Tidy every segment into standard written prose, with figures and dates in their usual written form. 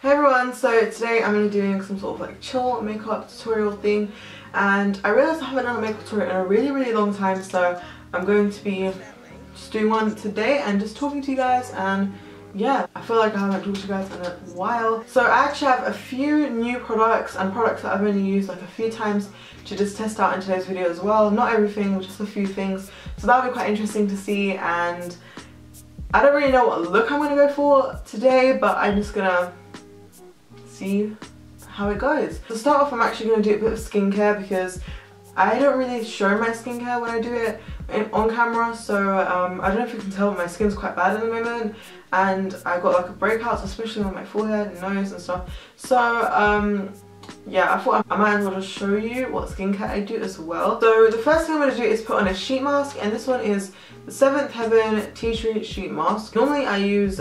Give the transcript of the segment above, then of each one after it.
Hey everyone, so today I'm going to be doing some sort of like chill makeup tutorial thing, and I realised I haven't done a makeup tutorial in a really long time, so I'm going to be just doing one today and just talking to you guys. And yeah, I feel like I haven't talked to you guys in a while. So I actually have a few new products and products that I've only used like a few times to just test out in today's video as well. Not everything, just a few things. So that'll be quite interesting to see, and I don't really know what look I'm going to go for today, but I'm just going to see how it goes. To start off, I'm actually going to do a bit of skincare because I don't really show my skincare when I do it on camera, so I don't know if you can tell, but my skin's quite bad at the moment, and I got like a breakouts, especially on my forehead and nose and stuff. So yeah, I thought I might as well just show you what skincare I do as well. So the first thing I'm going to do is put on a sheet mask, and this one is the 7th Heaven Tea Tree Sheet Mask. Normally I use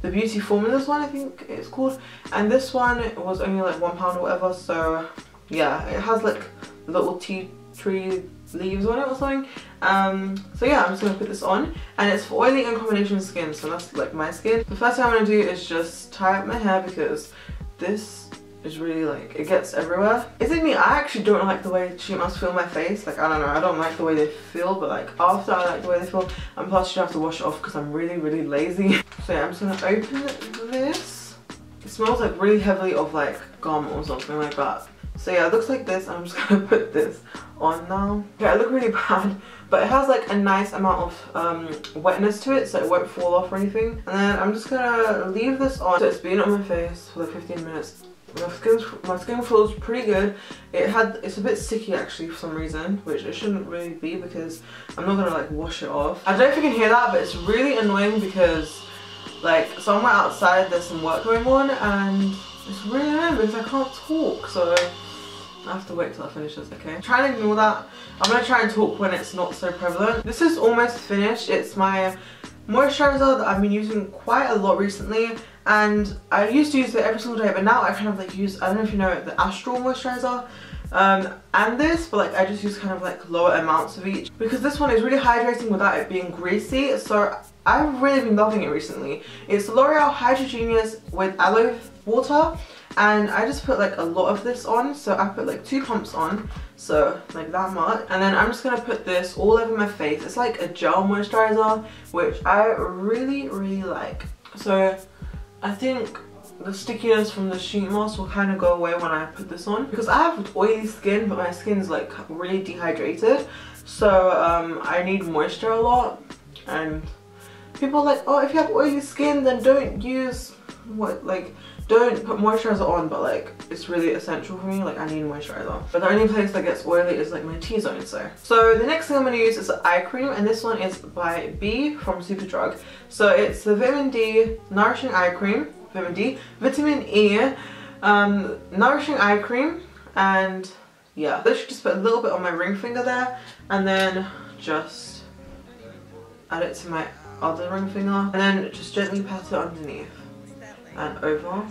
the Beauty Formulas one, I think it's called, and this one was only like £1 or whatever. So yeah, it has like little tea tree leaves on it or something. So yeah, I'm just gonna put this on, and it's for oily and combination skin, so that's like my skin. The first thing I'm gonna do is just tie up my hair because this is really like, it gets everywhere. Is it me? I actually don't like the way sheet masks feel on my face. Like, I don't know, I don't like the way they feel, but like after I like the way they feel, and plus you have to wash it off because I'm really lazy. So yeah, I'm just gonna open this. It smells like really heavily of like gum or something like that. So yeah, it looks like this. I'm just gonna put this on now. Okay, I look really bad, but it has like a nice amount of wetness to it, so it won't fall off or anything. And then I'm just gonna leave this on. So it's been on my face for like 15 minutes. My skin feels pretty good. It's a bit sticky actually for some reason, which it shouldn't really be because I'm not gonna like wash it off. I don't know if you can hear that, but it's really annoying because like somewhere outside there's some work going on, and it's really annoying because I can't talk, so I have to wait till I finish this, okay? Try and ignore that. I'm gonna try and talk when it's not so prevalent. This is almost finished. It's my moisturizer that I've been using quite a lot recently, and I used to use it every single day, but now I kind of like use, I don't know if you know it, the Astral moisturizer and this, but like I just use kind of like lower amounts of each because this one is really hydrating without it being greasy. So I've really been loving it recently. It's L'Oreal Hydrogenius with aloe water, and I just put like a lot of this on. So I put like 2 pumps on, so like that much, and then I'm just gonna put this all over my face. It's like a gel moisturizer, which I really like. So I think the stickiness from the sheet mask will kind of go away when I put this on, because I have oily skin, but my skin's like really dehydrated, so I need moisture a lot. And people are like, oh, if you have oily skin then don't use don't put moisturizer on, but like it's really essential for me. Like I need moisturizer, but the only place that gets oily is like my T-zone. So the next thing I'm going to use is an eye cream, and this one is by B from Superdrug. So it's the Vitamin D Nourishing Eye Cream, Vitamin E Nourishing Eye Cream, and yeah, this should just put a little bit on my ring finger there, and then just add it to my other ring finger, and then just gently pat it underneath and over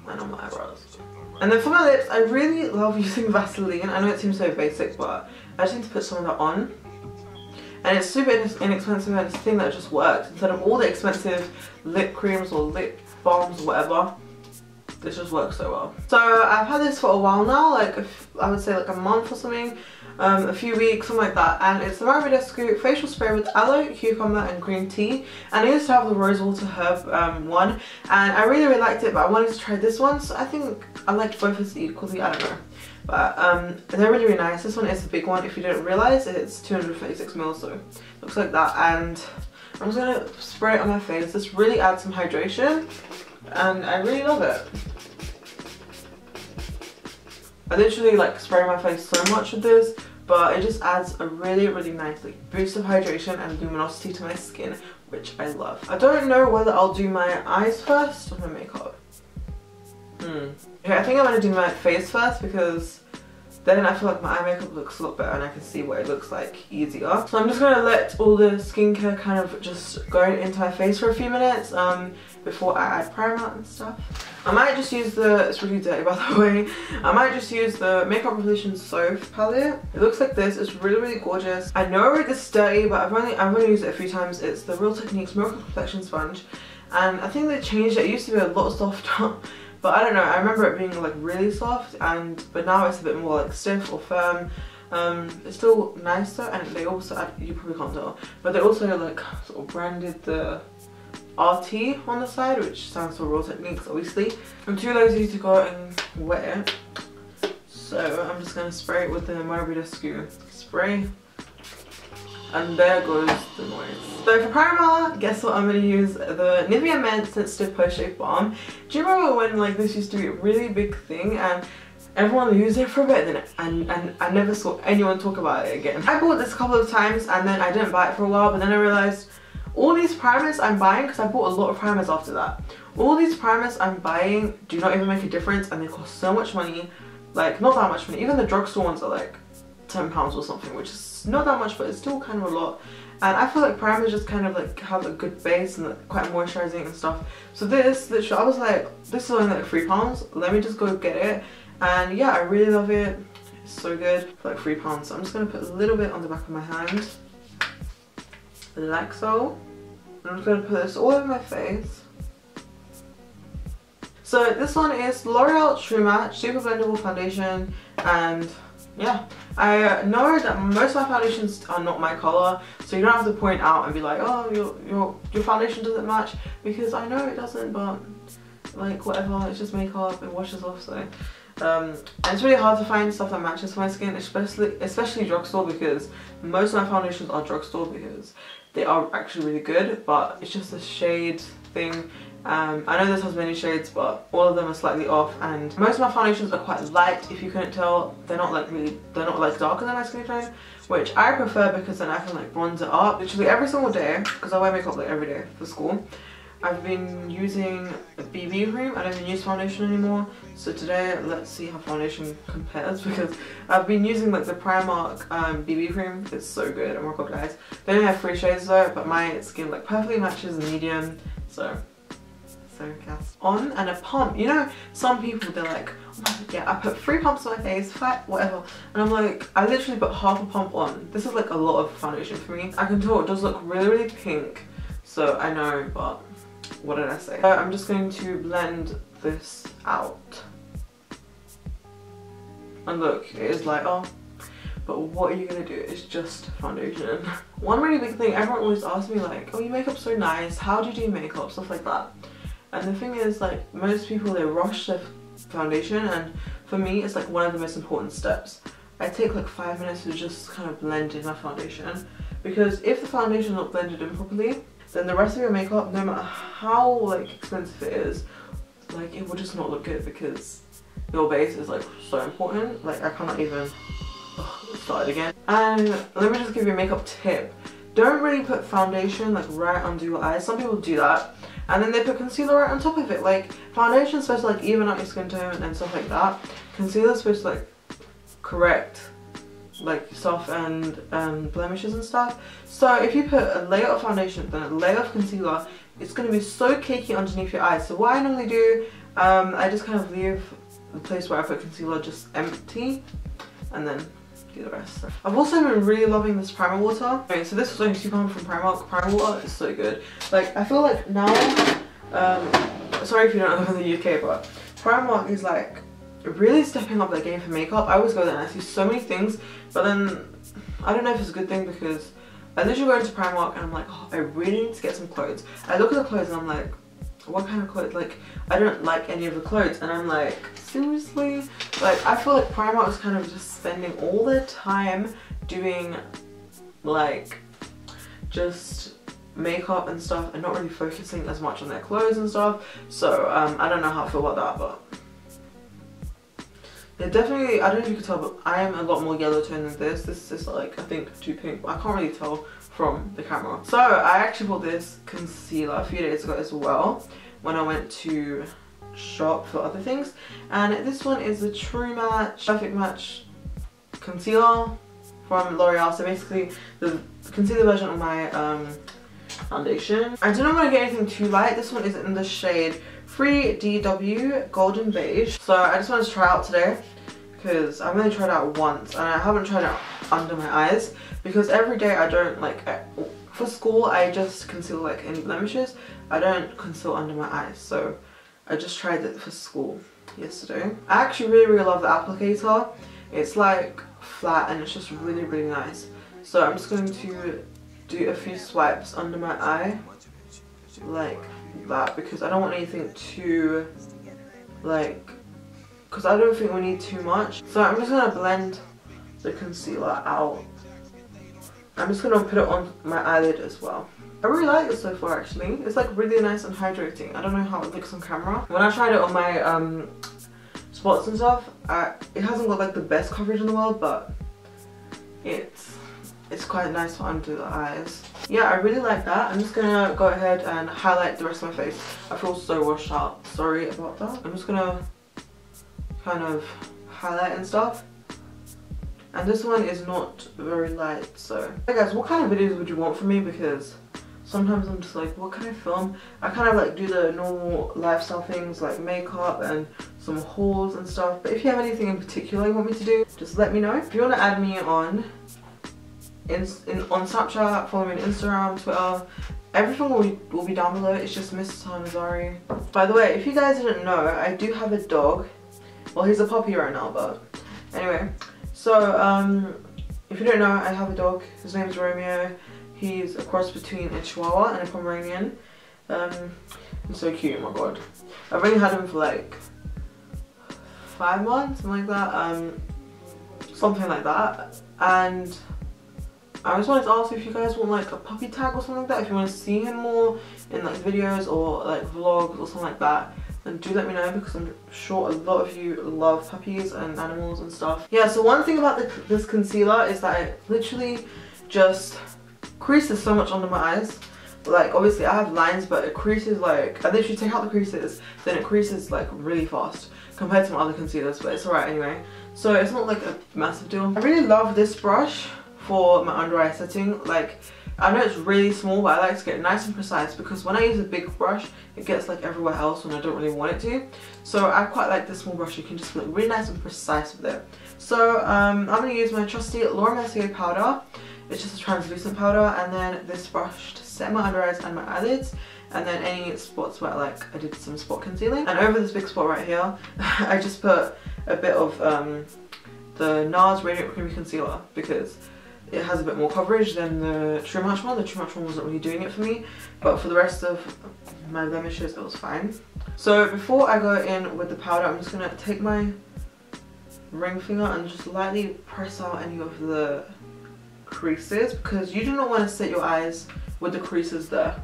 and on my eyebrows. And then for my lips, I really love using Vaseline. I know it seems so basic, but I just need to put some of that on. And it's super inexpensive, and it's a thing that just works. Instead of all the expensive lip creams or lip balms or whatever, this just works so well. So I've had this for a while now, like I would say like a month or something, a few weeks, something like that, and it's the Maridescu facial spray with aloe, cucumber and green tea. And I used to have the rose water herb one, and I really liked it, but I wanted to try this one, so I think I liked both of these equally, I don't know. But they're really nice. This one is the big one. If you didn't realise, it's 236 ml, so it looks like that. And I'm just gonna spray it on my face. This really adds some hydration, and I really love it. I literally like spray my face so much with this, but it just adds a really nice like boost of hydration and luminosity to my skin, which I love. I don't know whether I'll do my eyes first or my makeup. Okay, I think I'm gonna do my face first, because then I feel like my eye makeup looks a lot better and I can see what it looks like easier. So I'm just gonna let all the skincare kind of just go into my face for a few minutes before I add primer and stuff. I might just use the, it's really dirty by the way, I might just use the Makeup Revolution Soap palette. It looks like this. It's really gorgeous. I know this is dirty, but I've only used it a few times. It's the Real Techniques Miracle Complexion Sponge, and I think they changed it. It used to be a lot softer, but I don't know, I remember it being like really soft, but now it's a bit more like stiff or firm. It's still nicer, and they also add, you probably can't tell, but they also like sort of branded the RT on the side, which stands for Raw Techniques obviously. I'm too lazy to go and wet it, so I'm just going to spray it with the Marabita spray, and there goes the noise. So for primer, guess what I'm going to use? The Nivea Men Sensitive Post Shave Balm. Do you remember when like this used to be a really big thing and everyone used it for a bit, and I never saw anyone talk about it again? I bought this a couple of times and then I didn't buy it for a while, but then I realized all these primers I'm buying, because I bought a lot of primers after that, all these primers I'm buying do not even make a difference, and they cost so much money. Like, not that much money. Even the drugstore ones are like £10 or something, which is not that much, but it's still kind of a lot. And I feel like primers just kind of like have a good base and like quite moisturizing and stuff. So this, literally, I was like, this is only like £3. Let me just go get it. And yeah, I really love it. It's so good for like £3. So I'm just gonna put a little bit on the back of my hand, like so. I'm just going to put this all over my face. So this one is L'Oreal True Match Super Blendable Foundation, and yeah, I know that most of my foundations are not my colour, so you don't have to point out and be like, oh, your foundation doesn't match, because I know it doesn't, but like whatever, it's just makeup, it washes off. So and it's really hard to find stuff that matches my skin, especially drugstore, because most of my foundations are drugstore because they are actually really good, but it's just a shade thing. I know this has many shades, but all of them are slightly off, and most of my foundations are quite light. If you couldn't tell, they're not like darker than my skin tone, which I prefer because then I can like bronze it up literally every single day, because I wear makeup like every day for school. I've been using a BB cream. I don't even use foundation anymore. So today, let's see how foundation compares, because I've been using like the Primark BB cream. It's so good. Oh my god, guys. They only have 3 shades though, but my skin like perfectly matches the medium. So cast on, and a pump. You know, some people, they're like, oh my god, yeah, I put 3 pumps on my face, whatever. And I'm like, I literally put half a pump on. This is like a lot of foundation for me. I can tell it does look really, really pink. So I know, but what did I say? I'm just going to blend this out. And look, it is like, oh, but what are you gonna do? It's just foundation. One really big thing, everyone always asks me like, oh, your makeup's so nice, how do you do makeup? Stuff like that. And the thing is, like, most people, they rush their foundation, and for me, it's like one of the most important steps. I take like 5 minutes to just kind of blend in my foundation, because if the foundation is not blended in properly, then the rest of your makeup, no matter how like expensive it is, like it will just not look good, because your base is like so important. Like, I cannot even start it again. And let me just give you a makeup tip. Don't really put foundation like right under your eyes. Some people do that, and then they put concealer right on top of it. Like, foundation is supposed to like even out your skin tone and stuff like that. Concealer is supposed to like correct like soft and blemishes and stuff. So if you put a layer of foundation then a layer of concealer, it's going to be so cakey underneath your eyes. So what I normally do, I just kind of leave the place where I put concealer just empty, and then do the rest. I've also been really loving this primer water. Okay, so this was only £2 from Primark. Primer water is so good. Like, I feel like now, sorry if you don't live in the UK, but Primark is like really stepping up their game for makeup. I always go there and I see so many things, but then I don't know if it's a good thing, because I literally go into Primark and I'm like, oh, I really need to get some clothes. I look at the clothes and I'm like, what kind of clothes? Like, I don't like any of the clothes, and I'm like, seriously? Like, I feel like Primark is kind of just spending all their time doing like just makeup and stuff, and not really focusing as much on their clothes and stuff. So I don't know how I feel about that, but yeah, definitely, I don't know if you can tell, but I am a lot more yellow tone than this. This is like, I think, too pink, but I can't really tell from the camera. So I actually bought this concealer a few days ago as well, when I went to shop for other things. And this one is the True Match Perfect Match Concealer from L'Oreal. So basically the concealer version of my foundation. I don't want to get anything too light. This one is in the shade 3DW Golden Beige. So I just wanted to try out today, because I've only tried it out once and I haven't tried it out under my eyes, because every day I don't like, for school I just conceal like any blemishes. I don't conceal under my eyes, so I just tried it for school yesterday. I actually really love the applicator. It's like flat and it's just really nice. So I'm just going to do a few swipes under my eye like that, because I don't want anything too like, because I don't think we need too much. So I'm just going to blend the concealer out. I'm just going to put it on my eyelid as well. I really like it so far actually. It's like really nice and hydrating. I don't know how it looks on camera. When I tried it on my spots and stuff, it hasn't got like the best coverage in the world, but it's quite nice for under the eyes. Yeah, I really like that. I'm just gonna go ahead and highlight the rest of my face. I feel so washed out. Sorry about that. I'm just gonna kind of highlight and stuff. And this one is not very light, so. Hey guys, what kind of videos would you want from me? Because sometimes I'm just like, what can I film? I kind of like do the normal lifestyle things like makeup and some hauls and stuff. But if you have anything in particular you want me to do, just let me know. If you want to add me on Snapchat, follow me on Instagram, Twitter, everything will be down below. It's just Mrs. Hanazari. By the way, if you guys didn't know, I do have a dog. Well, he's a puppy right now, but anyway. So, if you don't know, I have a dog. His name is Romeo. He's a cross between a Chihuahua and a Pomeranian. He's so cute, oh my god. I've only had him for like 5 months, something like that. Something like that. And I just wanted to ask if you guys want like a puppy tag or something like that. If you want to see him more in like videos or like vlogs or something like that, then do let me know, because I'm sure a lot of you love puppies and animals and stuff. Yeah, so one thing about this concealer is that it literally just creases so much under my eyes. Like obviously I have lines, but it creases like, I literally take out the creases, then it creases like really fast compared to my other concealers, but it's alright anyway. So it's not like a massive deal. I really love this brush for my under eye setting. Like, I know it's really small, but I like to get it nice and precise, because when I use a big brush it gets like everywhere else when I don't really want it to. So I quite like this small brush. You can just look really nice and precise with it. So I'm going to use my trusty Laura Mercier powder. It's just a translucent powder, and then this brush to set my under eyes and my eyelids, and then any spots where like I did some spot concealing. And over this big spot right here I just put a bit of the NARS Radiant Creamy Concealer, because it has a bit more coverage than the True Match one. The True Match one wasn't really doing it for me, but for the rest of my blemishes it was fine. So before I go in with the powder, I'm just going to take my ring finger and just lightly press out any of the creases, because you do not want to set your eyes with the creases there.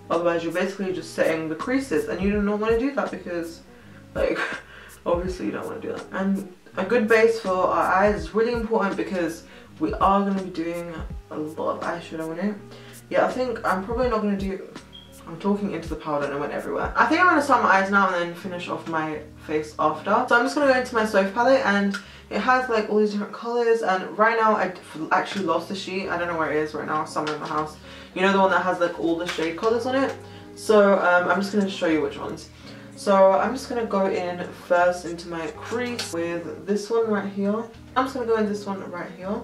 Otherwise you're basically just setting the creases, and you do not want to do that, because like obviously you don't want to do that. And a good base for our eyes is really important, because we are going to be doing a lot of eyeshadow on it. Yeah, I think I'm probably not going to do, I'm talking into the powder and it went everywhere. I think I'm going to start my eyes now and then finish off my face after. So I'm just going to go into my Soft palette, and it has like all these different colours, and right now I actually lost the sheet. I don't know where it is right now, somewhere in the house. You know, the one that has like all the shade colours on it? So I'm just going to show you which ones. So I'm just going to go in first into my crease with this one right here. I'm just going to go in this one right here.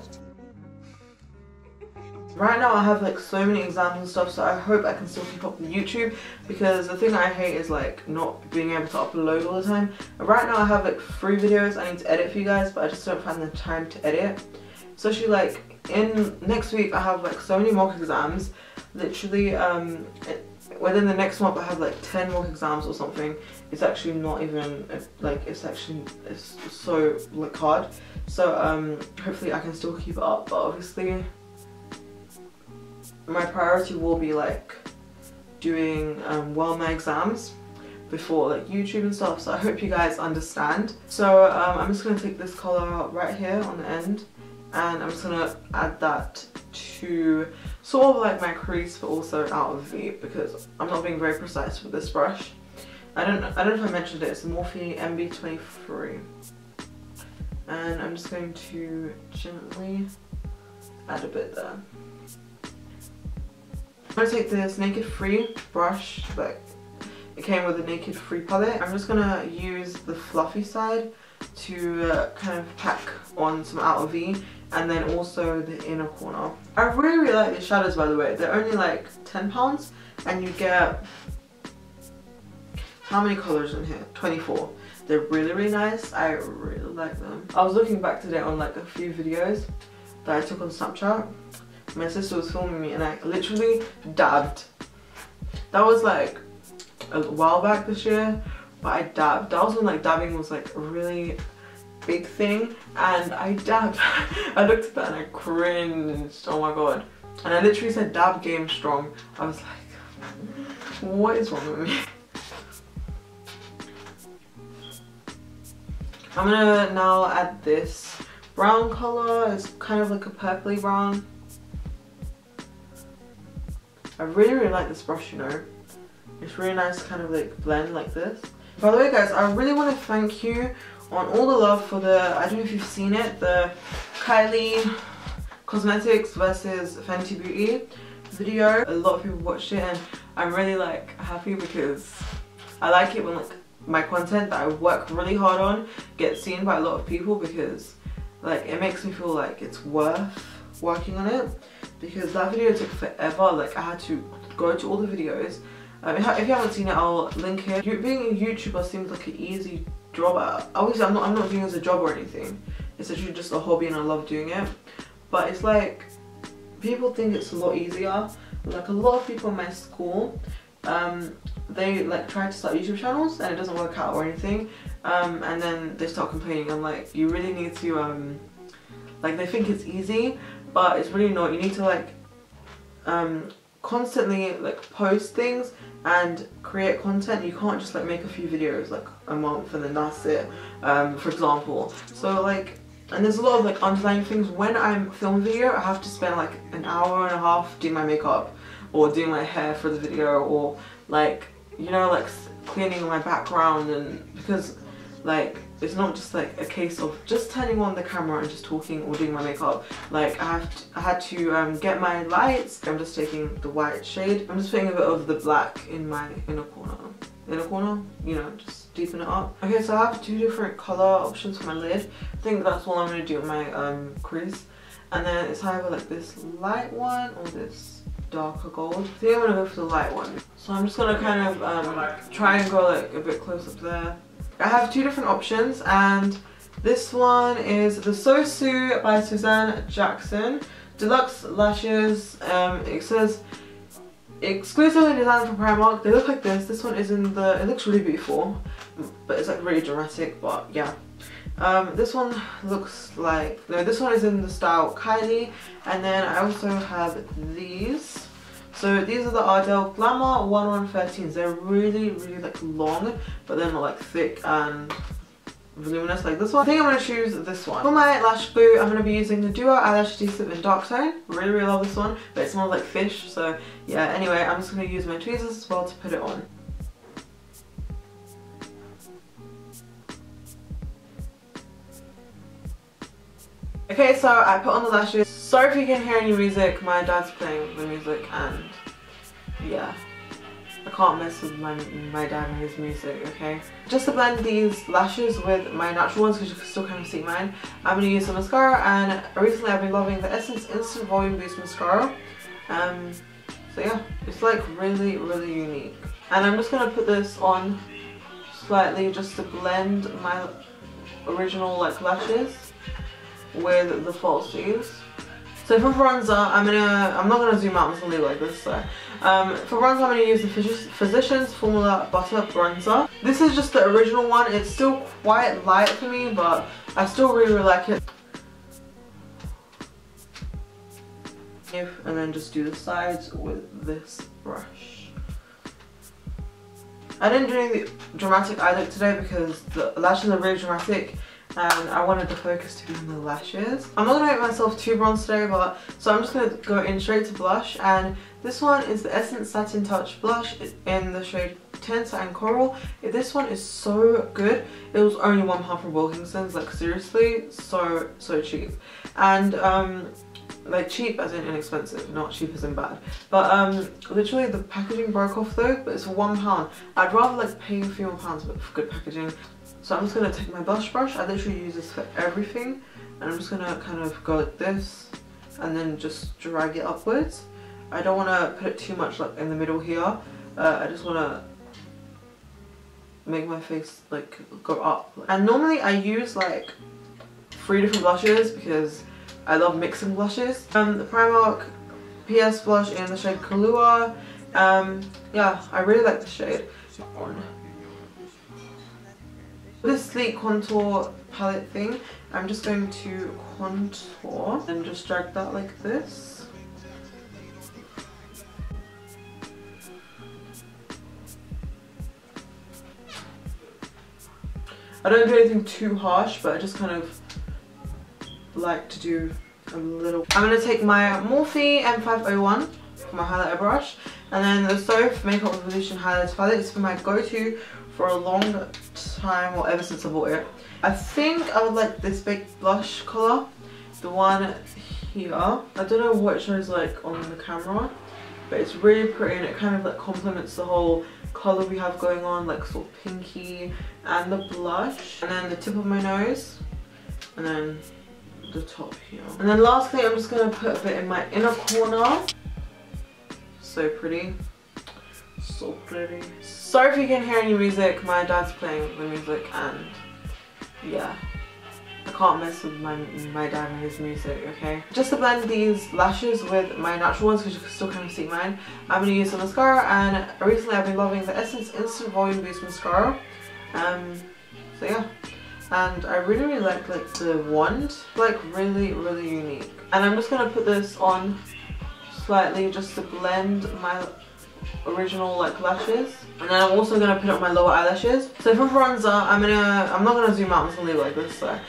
Right now I have like so many exams and stuff, so I hope I can still keep up with YouTube, because the thing I hate is like not being able to upload all the time. Right now I have like 3 videos I need to edit for you guys, but I just don't find the time to edit. Especially like in next week I have like so many mock exams. Literally within the next month I have like 10 mock exams or something. It's actually not even like, it's so like hard. So hopefully I can still keep it up, but obviously my priority will be like doing well my exams before like YouTube and stuff, so I hope you guys understand. So I'm just going to take this colour right here on the end, and I'm just going to add that to sort of like my crease, but also out of V, because I'm not being very precise with this brush. I don't know if I mentioned it, it's the Morphe MB23. And I'm just going to gently add a bit there. I'm going to take this Naked Free brush, like it came with a Naked Free palette. I'm just going to use the fluffy side to kind of pack on some out of V, and then also the inner corner. I really like these shadows, by the way. They're only like £10, and you get how many colors in here? 24. They're really, really nice. I really like them. I was looking back today on like a few videos that I took on Snapchat. My sister was filming me and I literally dabbed. That was like a while back this year, but I dabbed. That was when like dabbing was like a really big thing, and I dabbed. I looked at that and I cringed. Oh my god. And I literally said dab game strong. I was like, what is wrong with me? I'm gonna now add this brown color. It's kind of like a purpley brown. I really, really like this brush, you know. It's really nice to kind of like blend like this. By the way guys, I really want to thank you on all the love for the, I don't know if you've seen it, the Kylie Cosmetics versus Fenty Beauty video. A lot of people watched it and I'm really like happy because I like it when like my content that I work really hard on gets seen by a lot of people, because like it makes me feel like it's worth working on it, because that video took forever. Like I had to go to all the videos. If you haven't seen it, I'll link it. Being a YouTuber seems like an easy job. Obviously I'm not doing it as a job or anything. It's actually just a hobby and I love doing it. But it's like, people think it's a lot easier. Like a lot of people in my school, they like try to start YouTube channels and it doesn't work out or anything, and then they start complaining. I'm like, you really need to like, they think it's easy, but it's really not. You need to like constantly like post things and create content. You can't just like make a few videos like a month and then that's it, for example. So like, and there's a lot of like underlying things. When I'm filming a video, I have to spend like an hour and a half doing my makeup or doing my hair for the video, or like, you know, like cleaning my background. And because like it's not just like a case of just turning on the camera and just talking or doing my makeup. Like I had to get my lights. I'm just taking the white shade. I'm just putting a bit of the black in my inner corner, you know, just deepen it up. Okay, so I have 2 different color options for my lid. I think that's what I'm going to do with my crease. And then it's either like this light one or this darker gold. I think I'm going to go for the light one. So I'm just going to kind of try and go like a bit close up there. I have 2 different options, and this one is the So Sue by Suzanne Jackson Deluxe Lashes. It says exclusively designed for Primark. They look like this. This one is in the, it looks really beautiful, but it's like really dramatic, but yeah. This one looks like, no, this one is in the style Kylie, and then I also have these. So these are the Ardell Glamour 1113s. They're really, really like long, but they're not like thick and voluminous like this one. I think I'm going to choose this one. For my lash glue, I'm going to be using the Duo Eyelash Adhesive in Dark Tone. Really, really love this one, but it smells like fish. So yeah, anyway, I'm just going to use my tweezers as well to put it on. Okay, so I put on the lashes. Sorry if you can hear any music, my dad's playing the music and yeah, I can't mess with my dad and his music, okay? Just to blend these lashes with my natural ones, because you can still kind of see mine, I'm going to use the mascara, and recently I've been loving the Essence Instant Volume Boost Mascara. So yeah, it's like really, really unique. And I'm just going to put this on slightly just to blend my original like lashes with the falsies. So for bronzer, I'm not gonna zoom out, I'm just gonna leave it like this. So for bronzer, I'm gonna use the Physicians Formula Butter Bronzer. This is just the original one. It's still quite light for me, but I still really, really like it. And then just do the sides with this brush. I didn't do any dramatic eye look today because the lashes are really dramatic, and I wanted the focus to be on the lashes. I'm not going to make myself too bronze today, but so I'm just going to go in straight to blush, and this one is the Essence Satin Touch blush in the shade Tin Satin Coral. This one is so good. It was only £1 from Wilkinson's, like seriously, so cheap. And like cheap as in inexpensive, not cheap as in bad. But literally the packaging broke off though, but it's for £1. I'd rather like pay a few more pounds but for good packaging. So I'm just going to take my blush brush. I literally use this for everything, and I'm just going to kind of go like this and then just drag it upwards. I don't want to put it too much like in the middle here. I just want to make my face like go up. And normally I use like 3 different blushes because I love mixing blushes. The Primark PS blush in the shade Kahlua. Yeah, I really like the shade. This sleek contour palette thing, I'm just going to contour and just drag that like this. I don't do anything too harsh, but I just kind of like to do a little. I'm going to take my Morphe M501 for my highlighter brush, and then the Soap Makeup Revolution highlighter palette is for my go-to for a long time, or ever since I bought it. I think I would like this big blush colour, the one here. I don't know what it shows like on the camera, but it's really pretty and it kind of like complements the whole colour we have going on, like sort of pinky, and the blush, and then the tip of my nose, and then the top here. And then lastly, I'm just going to put a bit in my inner corner. So pretty. So pretty. Sorry if you can hear any music, my dad's playing the music, and yeah, I can't mess with my dad and his music, okay? Just to blend these lashes with my natural ones, because you can still kind of see mine, I'm going to use the mascara, and recently I've been loving the Essence Instant Volume Boost Mascara. So yeah, and I really like the wand, like really unique. And I'm just going to put this on slightly just to blend my original like lashes, and then I'm also gonna put up my lower eyelashes. So for bronzer, I'm not gonna zoom out, I'm just gonna leave it like this. So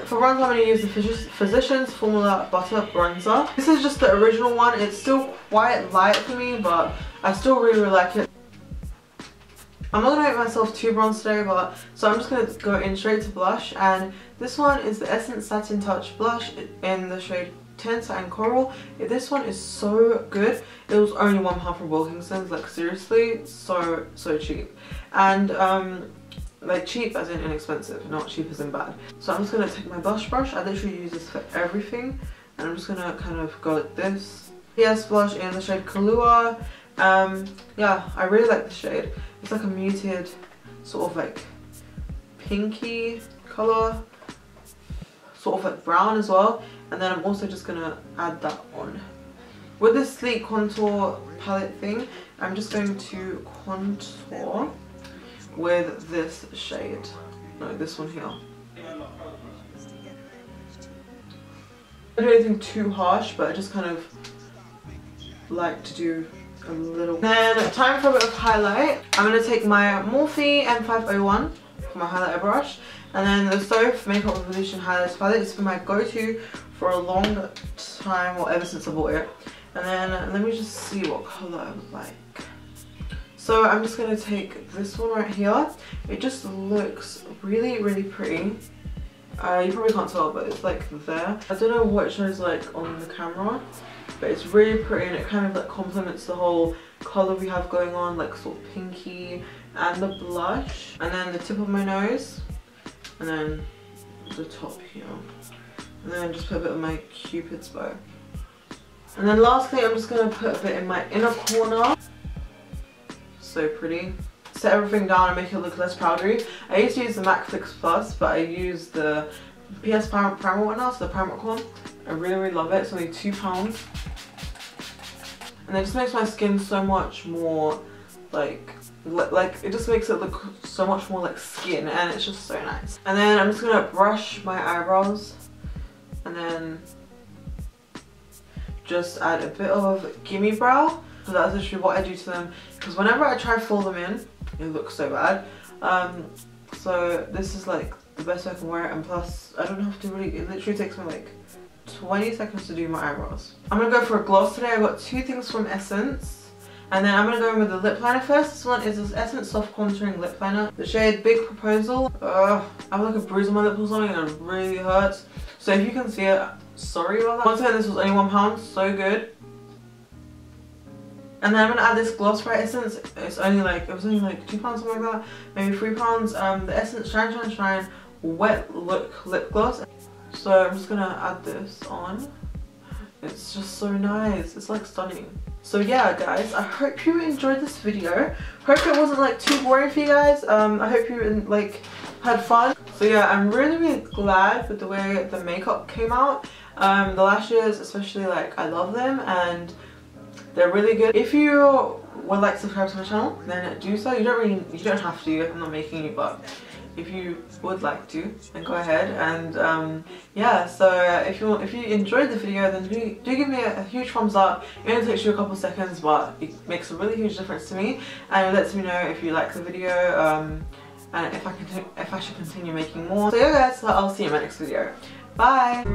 for bronzer, I'm gonna use the Physicians Formula Butter Bronzer. This is just the original one. It's still quite light for me, but I still really like it. I'm not gonna make myself too bronzed today, but so I'm just gonna go in straight to blush, and this one is the Essence Satin Touch blush in the shade Ten Satin Coral. This one is so good. It was only £1 from Wilkinson's, like seriously, so cheap. And like cheap as in inexpensive, not cheap as in bad. So I'm just gonna take my blush brush. I literally use this for everything, and I'm just gonna kind of go like this. PS blush in the shade Kahlua. Yeah, I really like the shade. It's like a muted sort of like pinky colour, sort of like brown as well. And then I'm also just gonna add that on. With this sleek contour palette thing, I'm just going to contour with this shade. No, this one here. I don't do anything too harsh, but I just kind of like to do a little. Then time for a bit of highlight. I'm gonna take my Morphe M501 for my highlighter brush, and then the Soap Makeup Revolution highlighter palette is for my go-to for a long time, or ever since I bought it. And then let me just see what colour I would like. So I'm just going to take this one right here. It just looks really pretty. You probably can't tell, but it's like there. I don't know what it shows like on the camera, but it's really pretty and it kind of like complements the whole colour we have going on, like sort of pinky, and the blush, and then the tip of my nose, and then the top here. And then just put a bit of my Cupid's bow. And then lastly, I'm just going to put a bit in my inner corner. So pretty. Set everything down and make it look less powdery. I used to use the MAC Fix Plus, but I use the PS Primer one now, so the Primark one. I really love it. It's only £2. And it just makes my skin so much more like it just makes it look so much more like skin, and it's just so nice. And then I'm just going to brush my eyebrows, and then just add a bit of Gimme Brow. So that's literally what I do to them, because whenever I try to fill them in, it looks so bad. So this is like the best way I can wear it, and plus I don't have to really, it literally takes me like 20 seconds to do my eyebrows. I'm going to go for a gloss today. I got 2 things from Essence. And then I'm going to go in with the lip liner first. This one is this Essence Soft Contouring Lip Liner. The shade Big Proposal. I have like a bruise on my lip or something and it really hurts. So if you can see it, sorry about that. Once again, this was only £1, so good. And then I'm going to add this gloss by Essence. It was only like £2, something like that. Maybe £3. The Essence Shine Wet Look Lip Gloss. So I'm just going to add this on. It's just so nice. It's like stunning. So yeah guys, I hope you enjoyed this video. Hope it wasn't like too boring for you guys. I hope you like had fun. So yeah, I'm really glad with the way the makeup came out. The lashes especially, like I love them and they're really good. If you would like to subscribe to my channel, then do so. You don't have to. I'm not making you, but if you would like to, then go ahead. And yeah, so if you enjoyed the video, then do give me a huge thumbs up. It only takes you a couple seconds, but it makes a really huge difference to me, and it lets me know if you like the video and if I should continue making more. So yeah guys, so I'll see you in my next video. Bye.